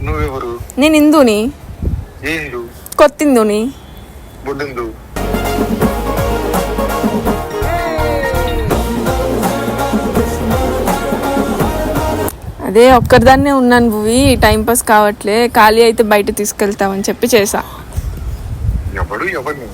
నువ్వెవరు? నేను ఇందుని. ఏ హిందూ? కొత్త ఇందుని. బుడ్డిందు. అదే ఒక్కరిదాన్నే ఉన్నాను భువి, టైం పాస్ కావట్లే, ఖాళీ అయితే బయట తీసుకెళ్తామని చెప్పి చేసా. ఎవడు ఎవరిని?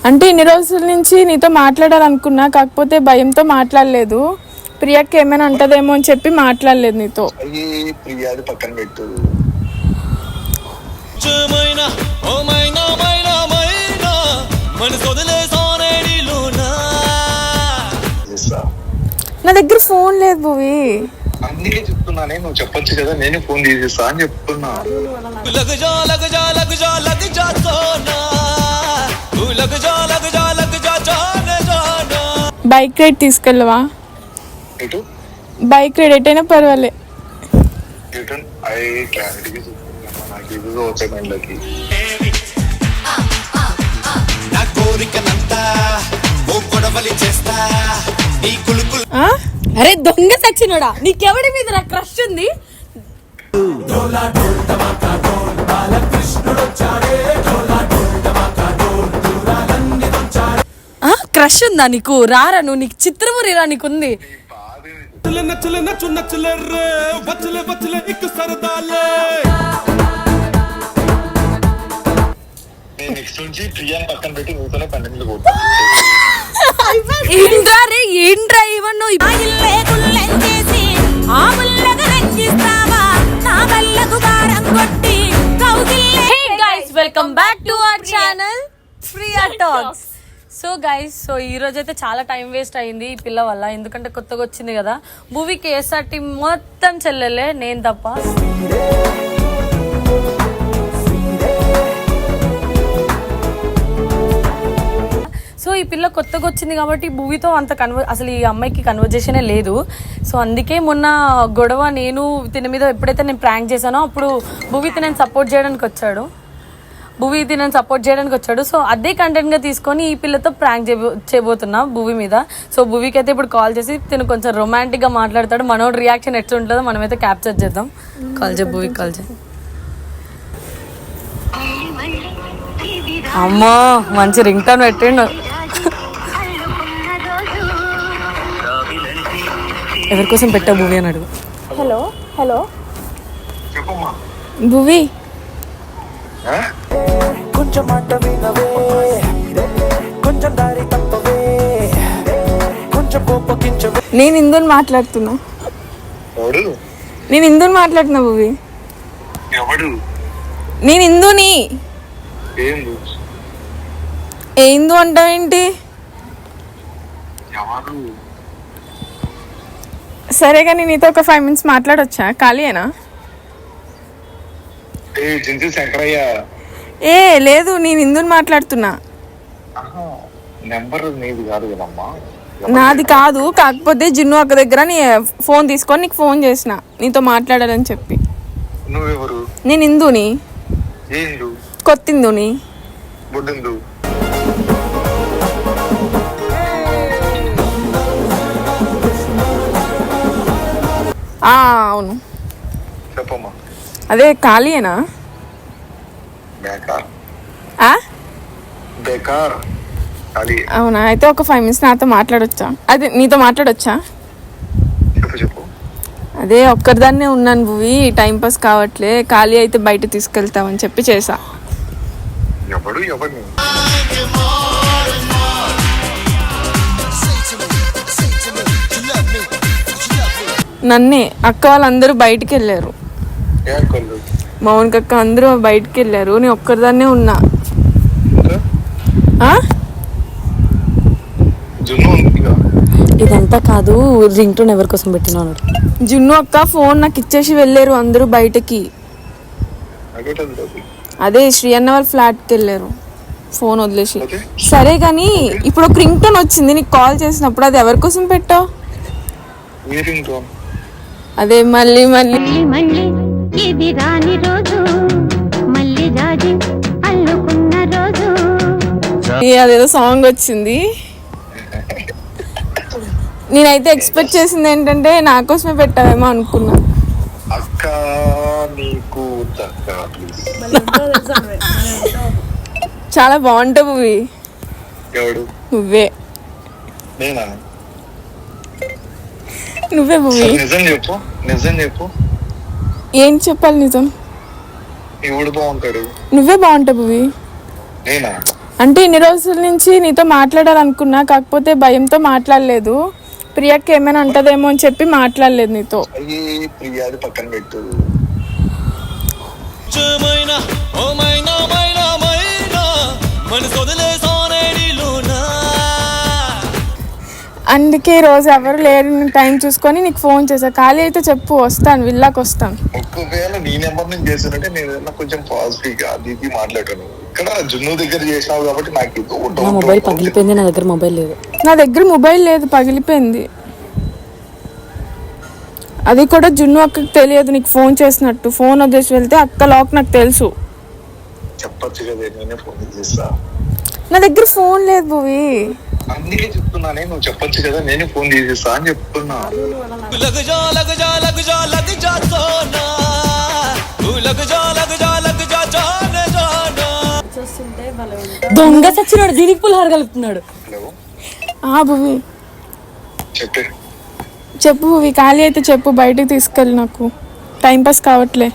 అంటే ఇన్ని రోజుల నుంచి నీతో మాట్లాడాలనుకున్నా, కాకపోతే భయంతో మాట్లాడలేదు. ప్రియాకి ఏమైనా అంటదేమో అని చెప్పి మాట్లాడలేదు నీతో. ప్రియాది పక్కన పెట్టు. నా దగ్గర ఫోన్ లేదు భువి. అందుకే చెప్తున్నానే, నువ్వు చెప్పొచ్చు కదా, నేనే ఫోన్ తీసేస్తా అని చెప్తున్నా. బైక్ రైడ్ తీసుకెళ్ళవా? బైక్ రైడ్ ఎటైనా పర్వాలే. అరే దొంగ సచ్చినోడా, నీకెవడి మీద క్రష్ ఉంది? క్రష్ ఉందా నీకు? రారా నువ్వు, నీకు చిత్రమురిరా నీకుంది. ఏంట్రా ఇవన్నీ? Welcome back to our channel Priya talks. So guys, so ఈ రోజు అయితే చాలా టైం వేస్ట్ అయింది ఈ పిల్ల వల్ల, ఎందుకంటే కొత్తగా వచ్చింది కదా. మూవీకి కేఎస్ఆర్టీ మొత్తం చెల్లెలే, నేను తప్ప. సో ఈ పిల్ల కొత్తగా వచ్చింది కాబట్టి మూవీతో అంత అసలు ఈ అమ్మాయికి కన్వర్జేషనే లేదు. సో అందుకే మొన్న గొడవ నేను తిన మీద ఎప్పుడైతే నేను ప్రాంక్ చేశానో అప్పుడు మూవీ తినని సపోర్ట్ చేయడానికి వచ్చాడు. సో అదే కంటెంట్ గా తీసుకొని ఈ పిల్లతో ప్రాంక్ చేయబోతున్నా భూవి మీద. సో భూవికి అయితే ఇప్పుడు కాల్ చేసి తిను కొంచెం రొమాంటిక్ గా మాట్లాడతాడు. మనోడు రియాక్షన్ ఎట్లా ఉంటుందో మనమైతే క్యాప్చర్ చేద్దాం. కాల్ చేయి భూవికి, కాల్ చేయి. అమ్మో మంచి రింగ్ టోన్ పెట్టిండు. ఎవరి కోసం పెట్టా భూవి అని అడుగు. హలో హలో భువి, కొంచెం మాట వినవే, కొంచెం దారి తప్పవే, కొంచెం కోపగించవే. నేను ఇందుని మాట్లాడుతున్నా. నేను ఇందుని మాట్లాడుతున్నా భువి. నేను ఇందుని. ఏ ఇందు అంటావేంటి? సరే కానీ నీతో ఒక 5 minutes మాట్లాడొచ్చా? ఖాళీయేనా? ఏ లేదు, నేను ఇందుని మాట్లాడుతున్నా. నాది కాదు, కాకపోతే జిన్ను అక్క దగ్గర నీ ఫోన్ తీసుకొని నీకు ఫోన్ చేసిన నీతో మాట్లాడాలని చెప్పి. నేను ఇందుని. కొత్త ఇందుని. అవును. అదే ఖాళీయేనా? అవునా, అయితే ఒక 5 minutes నాతో మాట్లాడొచ్చా? అదే నీతో మాట్లాడొచ్చా? అదే ఒక్కరిదాన్నే ఉన్నాను భువి, టైం పాస్ కావట్లే, ఖాళీ అయితే బయట తీసుకెళ్తామని చెప్పి చేసా. నన్నే. అక్క వాళ్ళందరూ బయటికి వెళ్ళారు. మౌనిక అక్క అందరూ బయటికి వెళ్ళారు, నేను ఒక్కరిదాన్నే ఉన్నా. ఇదంతా కాదు, రింగ్ టోన్ ఎవరి కోసం పెట్టినాను. జున్ను అక్క ఫోన్ నాకు ఇచ్చేసి వెళ్ళారు అందరూ బయటకి. అదే శ్రీ అన్న వాళ్ళ ఫ్లాట్కి వెళ్ళారు ఫోన్ వదిలేసి. సరే కానీ ఇప్పుడు ఒక రింగ్ టోన్ వచ్చింది నీకు కాల్ చేసినప్పుడు, అది ఎవరి కోసం పెట్టావు? అదే మళ్ళీ మళ్ళీ ఇది రాని రోజు, మళ్ళీ జాజి అల్లుకున్న రోజు, అదేదో సాంగ్ వచ్చింది. నేనైతే ఎక్స్పెక్ట్ చేసింది ఏంటంటే నా కోసమే పెట్టావేమో అనుకున్నా. అక్క నీకు అక్క ప్లీజ్. చాలా బాగుంటావు భువి. ఎవడు? నువ్వే. నేనా? నువ్వే భువి. నిజం చెప్పు, నిజం చెప్పు. ఏం చెప్పాలి నిజం? ఎవడు బాగుంటాడు? నువ్వే బాగుంటావు భువి. నేనా? అంటే ఇన్ని రోజుల నుంచి నీతో మాట్లాడాలనుకున్నా, కాకపోతే భయంతో మాట్లాడలేదు. ప్రియకి ఏమైనా అంటదేమో అని చెప్పి మాట్లాడలేదు నీతో. ప్రియాది పక్కన పెట్టు. అందుకే ఈ రోజు ఎవరు లేరు టైం చూసుకొని నీకు ఫోన్ చేసా. ఖాళీ అయితే చెప్పు, వస్తాను, విల్లాకి వస్తాను. ఒకవేళ నీ నెంబర్ నుంచి చేసినట్టే నేను కొంచెం పాజిటివ్ గా అది మాట్లాడాను. ఇక్కడ జున్ను దగ్గర చేసినావు కాబట్టి నాకు మొబైల్ పగిలిపోయింది. నా దగ్గర మొబైల్ లేదు. నా దగ్గర మొబైల్ లేదు, పగిలిపోయింది. అది కూడా జున్ను అక్కకి తెలియదు నీకు ఫోన్ చేసినట్టు. ఫోన్ వదిలేసి వెళ్తే అక్క లాక్ నాకు తెలుసు. చెప్పచ్చు కదా, నేనే ఫోన్ చేస్తా. నా దగ్గర ఫోన్ లేదు భువి. అందుకే చెప్తున్నానే, నువ్వు చెప్పొచ్చు కదా, నేనే ఫోన్ చేసేస్తా అని చెప్తున్నా. దొంగ సచ్చినాడు, దీనికి పులిహార కలుపుతున్నాడు. భువి చెప్పే. చెప్పు భువి, ఖాళీ అయితే చెప్పు, బయటకు తీసుకెళ్ళి. నాకు టైంపాస్ కావట్లే.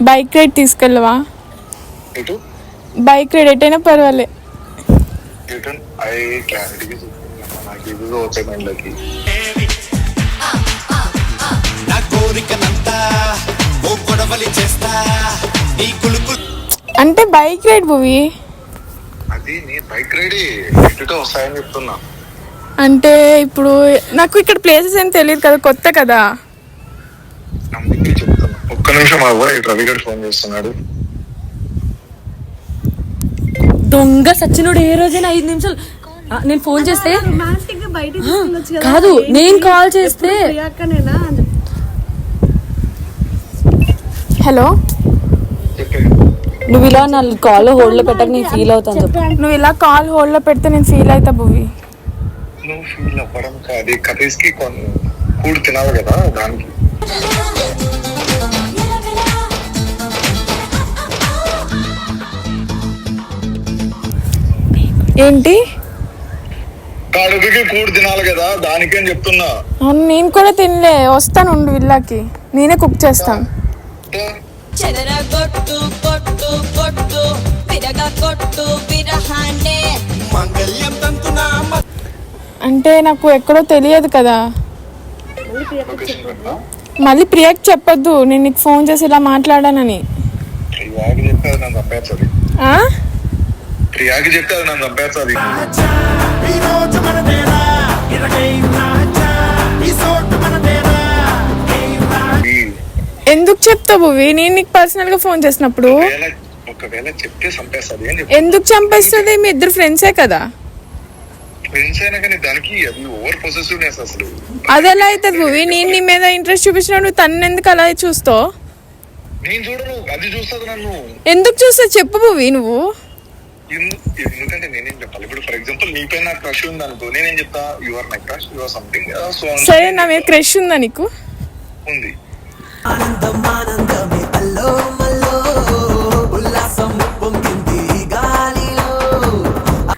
బైక్ రైడ్ తీసుకెళ్ళవా? బైక్ రైడ్ ఎటైనా పర్వాలే. అంటే బైక్ రైడ్ భువి. అది నీ బైక్ రైడ్ వస్తాయని చెప్తున్నా. అంటే ఇప్పుడు నాకు ఇక్కడ ప్లేసెస్ ఏం తెలియదు కదా, కొత్త కదా. అందుకే చెప్తున్నా. ఒక్క నిమిషం రవి గారు ఫోన్ చేస్తున్నాడు. దొంగ సచ్చినోడు ఏ రోజైనా 5 నిమిషాలు నేను ఫోన్ చేస్తే కాదు, నేను కాల్ చేస్తే హలో, నువ్వు ఇలా నా కాల్ హోల్డ్ లో పెట్టక నేను ఫీల్ అవుతాను చెప్పు. నువ్వు ఇలా కాల్ హోల్డ్ లో పెడితే నేను ఫీల్ అవుతా భువి. నువ్వు ఫీల్ అవ్వడం కాదు, కర్రీస్ కి కూడు తినాలి కదా, దానికి. ఏంటి? కడుపుకి కూడు తినాలి కదా, దానికేం చెప్తున్నా. అవును, నేను కూడా తినలే. వస్తాను ఉండు, విల్లాకి నేనే కుక్ చేస్తాను. అంటే నాకు ఎక్కడో తెలియదు కదా. మళ్ళీ ప్రియాకి చెప్పొద్దు నేను నీకు ఫోన్ చేసి ఇలా మాట్లాడానని. ప్రియాకి చెప్తే అది నన్ను చంపేస్తుంది. ఎందుకు చెప్తావు భువి? నేను నీకు పర్సనల్ గా ఫోన్ చేసినప్పుడు. ఒకవేళ చెప్తే చంపేస్తుంది. ఎందుకు చంపేస్తుంది? మీ ఇద్దరు ఫ్రెండ్సే కదా. ఫ్రెండ్స్ అయినా కానీ దానికి అది ఓవర్ పొసెసివ్నెస్ అసలు. అది ఎలా అవుతుంది భువి? నేను నీ మీద ఇంట్రెస్ట్ చూపించిన నువ్వు తను ఎందుకు అలా చూస్తావు? నేను చూడను, అది చూస్తుంది నన్ను. ఎందుకు చూస్తా చెప్పు భువి నువ్వు. ఎందుకంటే నేనేం చెప్పాలి? ఇప్పుడు ఫర్ ఎగ్జాంపుల్ నీపై నాకు క్రష్ ఉంది అనుకో, నేనేం చెప్తా? You are my crush, you are something. సరే, నా మీద క్రష్ ఉందా నీకు? ఉంది.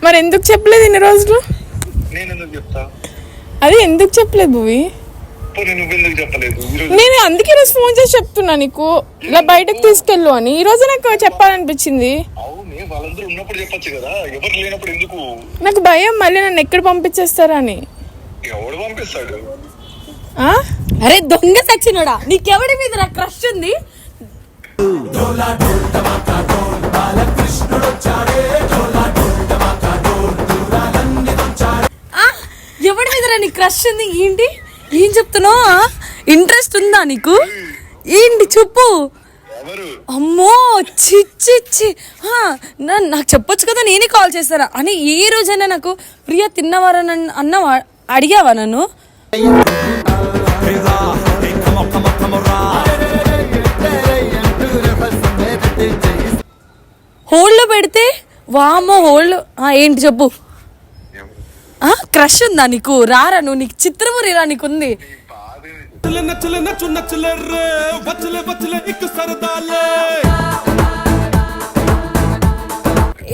మరి ఎందుకు చెప్పలేదు ఇన్ని రోజులు? నేను ఎందుకు చెప్తా? అది ఎందుకు చెప్పలేదు భువి? నువ్వెందుకు చెప్పలేదు? నేను అందుకే రోజు ఫోన్ చేసి చెప్తున్నా నీకు ఇలా బయటకు తీసుకెళ్ళు అని. ఈ రోజు నాకు చెప్పాలనిపించింది. వాళ్ళందరూ ఉన్నప్పుడు చెప్పొచ్చు కదా, ఎవరు లేనప్పుడు ఎందుకు? నాకు భయం మళ్ళీ నన్ను ఎక్కడ పంపించేస్తారా అని. ఎవడు పంపిస్తాడు? అరే దొంగ సచ్చినోడా, నీకెవడి మీద క్రష్ ఉంది? ఎవడి మీద నీ క్రష్ ఉంది? ఏంటి ఏం చెప్తున్నావు? ఇంట్రెస్ట్ ఉందా నీకు? ఏంటి చెప్పు. అమ్మో చిచ్చి, నాకు చెప్పొచ్చు కదా, నేనే కాల్ చేస్తారా అని. ఏ రోజైనా నాకు ప్రియా తిన్నవారని అన్నవా? అడిగావా నన్ను? హోల్డ్ లో పెడితే వామ్మో హోల్డ్. ఏంటి చెప్పు. క్రష్ ఉందా నీకు? రారా నువ్వు, నీకు చిత్రమురి రా నీకుంది.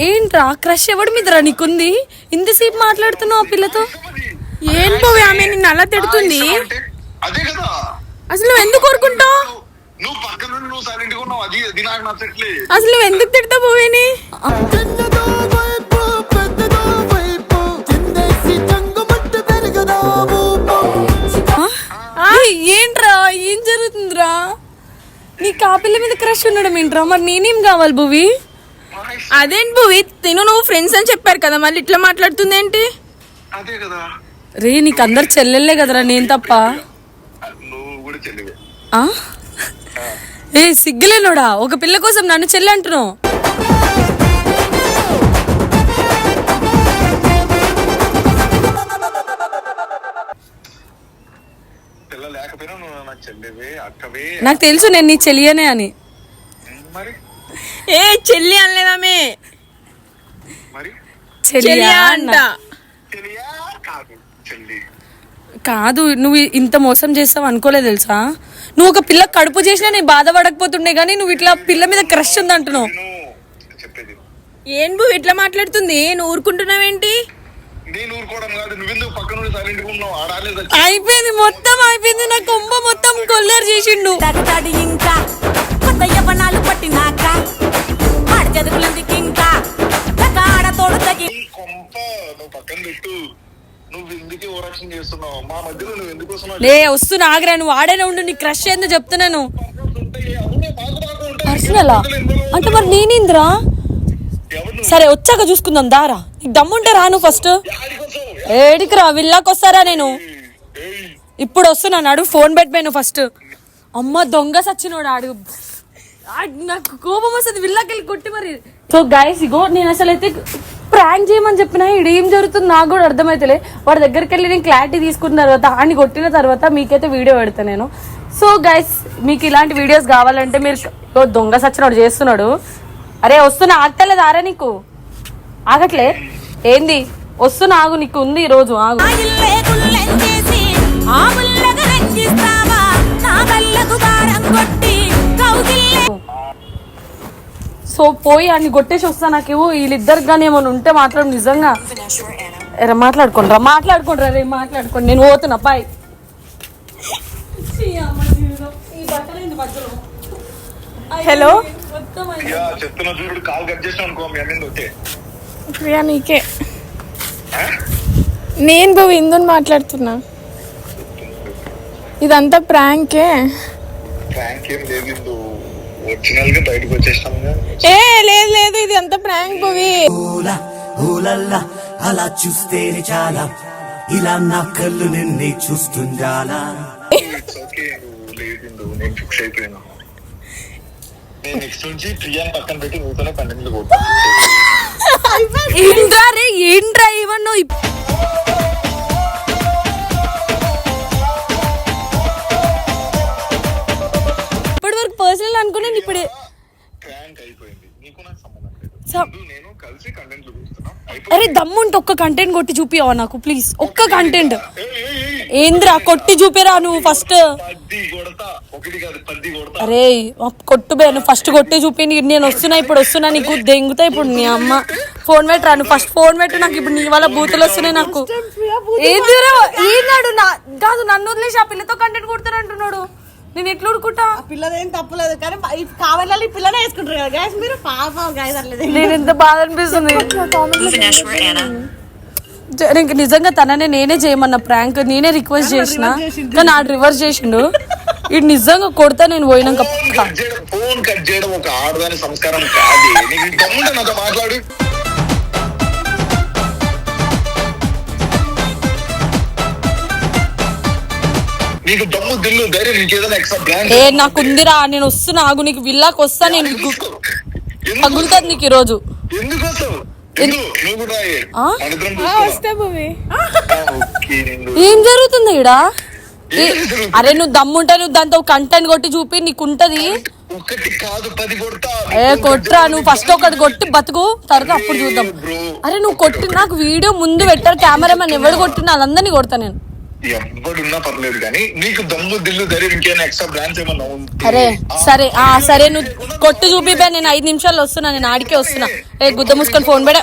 ఏంట్రా క్రష్ ఎవడి మీదరా నీకుంది? ఇంతసేపు మాట్లాడుతున్నావు ఆ పిల్లతో. ఏం భూమి ఆమె నిన్ను అలా తిడుతుంది? అదే కదా, అసలు నువ్వు ఎందుకు కోరుకుంటావు? నువ్వు పక్కన నుండి నువ్వు సైలెంట్ గా ఉన్నావు, అది నాకు నచ్చట్లే. అసలు నువ్వు ఎందుకు తిడతావు భూమిని? ఏంట్రా ఏం జరుగుతుందిరా? నీకు ఆ పిల్ల మీద క్రష్ ఉండడం ఏంట్రా? మరి నేనేం కావాలి భువి? అదేంటి భూమి, నువ్వు ఫ్రెండ్స్ అని చెప్పారు కదా, మళ్ళీ ఇట్లా మాట్లాడుతుంది ఏంటి? అదే కదా రే నీకు అందరు చెల్లెళ్ళే కదరా, నేను తప్ప. నువ్వు కూడా చెల్లివే. ఏ సిగ్గులేనోడా, ఒక పిల్ల కోసం నన్ను చెల్లి అంటున్నావు. పిల్ల లేకపోయినా నువ్వు నాకు చెల్లివే, అక్కవే. నాకు తెలుసు నేను నీ చెల్లియనే అని. మరి ఏ చెల్లి అనలేదామే, మరి చెల్లియా అంట. చెల్లియా కాదు చెల్లి. కాదు, నువ్వు ఇంత మోసం చేస్తావు అనుకోలేదు తెలుసా. నువ్వు ఒక పిల్ల కడుపు చేసినా నేను బాధపడకపోతుండే గానీ నువ్వు ఇట్లా పిల్ల మీద క్రష్ ఉంది అంటున్నావు. చెప్పేది ఏం భూమి ఇట్లా మాట్లాడుతుంది? నువ్వు ఊరుకుంటున్నావేంటి? నేను ఊరుకోవడం కాదు, నువ్వెందుకు పక్కన నుండి సైలెంట్ గా ఉన్నావు? ఆడాలేదు. అయిపోయింది, మొత్తం అయిపోయింది. నా కొంప మొత్తం కొల్లర్ చేసిండు. ఇంకా కొత్త యవ్వనాలు పట్టినాక ఆడ చదువులందుకు ఇంకా ఆడ తోడు తగి కొంప నువ్వు పక్కన పెట్టు. నువ్వు ఎందుకే ఓరక్షణ చేస్తున్నావు? మా మధ్యలో నువ్వు ఎందుకు వస్తున్నావు? లే వస్తున్నా, ఆగ్రా. నువ్వు ఆడేనే ఉండు, నీ క్రష్ ఏందో చెప్తున్నాను. పర్సనలా అంటే మరి నేనేంద్రా? సరే వచ్చాక చూసుకుందాం దారా. నీకు దమ్ముంటే రా నువ్వు ఫస్ట్. ఏడికి రా, విల్లాకి వస్తారా? నేను ఇప్పుడు వస్తున్నాను, అడుగు. ఫోన్ పెట్టిపోయాను ఫస్ట్. అమ్మ దొంగ సచ్చినోడు అడుగు. నాకు కోపం వస్తుంది, విల్లాకి వెళ్ళి కొట్టి మరి. సో గైస్ ఇగో నేను అసలు అయితే ప్రాంక్ చేయమని చెప్పినా ఇది ఏం జరుగుతుంది నాకు కూడా అర్థమైతలే. వాడి దగ్గరికి వెళ్ళి నేను క్లారిటీ తీసుకున్న తర్వాత ఆడిని కొట్టిన తర్వాత మీకైతే వీడియో పెడతా నేను. సో గైస్ మీకు ఇలాంటి వీడియోస్ కావాలంటే మీరు దొంగ సచ్చినోడు చేస్తున్నాడు. అరే వస్తున్నా, ఆగతలేదు ఆరా నీకు? ఆగట్లే ఏంది? వస్తున్నా, ఆగు, నీకు ఉంది ఈ రోజు, ఆగు. సో పోయి అన్ని కొట్టేసి వస్తా. నాకు వీళ్ళిద్దరికి కానీ ఏమైనా ఉంటే మాత్రం నిజంగా మాట్లాడుకుంటారా రే మాట్లాడుకోండి. నేను పోతున్నా బాయ్. హలో చెప్తున్నా చూడు, కాల్ కట్ చేసిన అనుకో మీ అన్నీ ఓకే. ప్రియా నీకే. నేను భూమి ఇందుని మాట్లాడుతున్నా. ఇదంతా ప్రాంకే. ప్రాంక్ ఏం లేదు, ఒరిజినల్ గా బయటకు వచ్చేస్తాం. ఏ లేదు లేదు, ఇది అంతా ప్రాంక్ భూమి. అలా చూస్తేనే చాలా, ఇలా నా కళ్ళు నిన్నే చూస్తుండాలా. ఓకే లేదు, నేను ఫిక్స్ అయిపోయాను. నేను నెక్స్ట్ నుంచి ప్రియాని పక్కన పెట్టి నువ్వుతోనే కంటెంట్లు కొట్టు. ఏంట్రా రే, ఏంట్రా ఏమన్నా? ఇప్పటి వరకు పర్సనల్ అనుకున్నాను, ఇప్పుడు ప్రాంక్ అయిపోయింది. నీకు నాకు సంబంధం లేదు, నేను కలిసి కంటెంట్లు కొడుతున్నాం. అరే దమ్ముంటే ఒక్క కంటెంట్ కొట్టి చూపియావా నాకు ప్లీజ్? ఒక్క కంటెంట్ ఏంద్రా కొట్టి చూపిరా నువ్వు ఫస్ట్. అరే కొట్టు బే, నువ్వు ఫస్ట్ కొట్టి చూపి. నేను వస్తున్నా, ఇప్పుడు వస్తున్నా, నీకు దెంగుతా. ఇప్పుడు నీ అమ్మ ఫోన్ పెట్టరా, నువ్వు ఫస్ట్ ఫోన్ పెట్టు. నాకు ఇప్పుడు నీ వల్ల బూతులు వస్తున్నాయి నాకు. ఏందిరా ఏనాడు కాదు, నన్ను వదిలేసి ఆ పిల్లతో కంటెంట్ కొడతానంటున్నాడు. నేను ఎట్లా ఊరుకుంటా? పిల్లదేం తప్పలేదు కానీ కావాలి పిల్లనే వేసుకుంటారు కదా గైస్. మీరు పాపం గైస్ అట్లేదు. నేను ఎంత బాధ అనిపిస్తుంది. నీకు నిజంగా తననే నేనే చేయమన్న ప్రాంక్, నేనే రిక్వెస్ట్ చేసిన కానీ ఆడు రివర్స్ చేసిండు. ఇది నిజంగా కొడతా నేను పోయినాక. ఫోన్ కట్ చేయడం ఒక ఆడదాని సంస్కారం కాదు. నీకు దమ్ముంటే నాతో మాట్లాడు. నీకు దమ్ము దిల్లు ధైర్యం నీకేదైనా ఎక్స్ట్రా ప్లాన్? ఏ నాకుందిరా, నేను వస్తున్నా, ఆగు. నీకు విల్లాకి వస్తా, నేను పగులుతుంది నీకు ఈరోజు. ఎందుకు వస్తావు? వస్తే భూమి ఏం జరుగుతుంది ఈడ? అరే నువ్వు దమ్ముంటే నువ్వు దాంతో కంటెంట్ కొట్టి చూపి, నీకుంటది. ఒకటి కాదు 10 కొడతా. కొట్రా నువ్వు ఫస్ట్ ఒకటి కొట్టి బతుకు, తర్వాత అప్పుడు చూద్దాం. అరే నువ్వు కొట్టి నాకు వీడియో ముందు పెట్టారు కెమెరామెన్, ఎవరు కొట్టినా వాళ్ళందరినీ కొడతా నేను. ఎవడున్నా పర్లేదు కానీ నీకు దమ్ము దిల్లు ధైర్యం ఇంకేమైనా ఎక్స్ట్రా బ్రాంచ్ ఏమన్నా ఉంటే. అరే సరే సరే నువ్వు కొట్టు చూపిపా, నేను 5 నిమిషాల్లో వస్తున్నా, నేను ఆడికే వస్తున్నా. గుద్ద మూసుకొని ఫోన్ పెడ.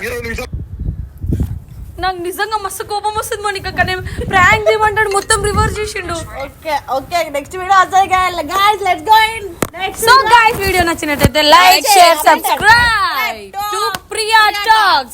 నాకు నిజంగా మస్తు కోపం వస్తుంది మోనిక, కానీ ప్రాంక్ చేయమంటాడు మొత్తం రివర్స్ చేసిండు. ఓకే నెక్స్ట్ వీడియో వస్తాయి guys, let's go in next. So guys video నచ్చినట్టయితే like, share, subscribe to Priya talks.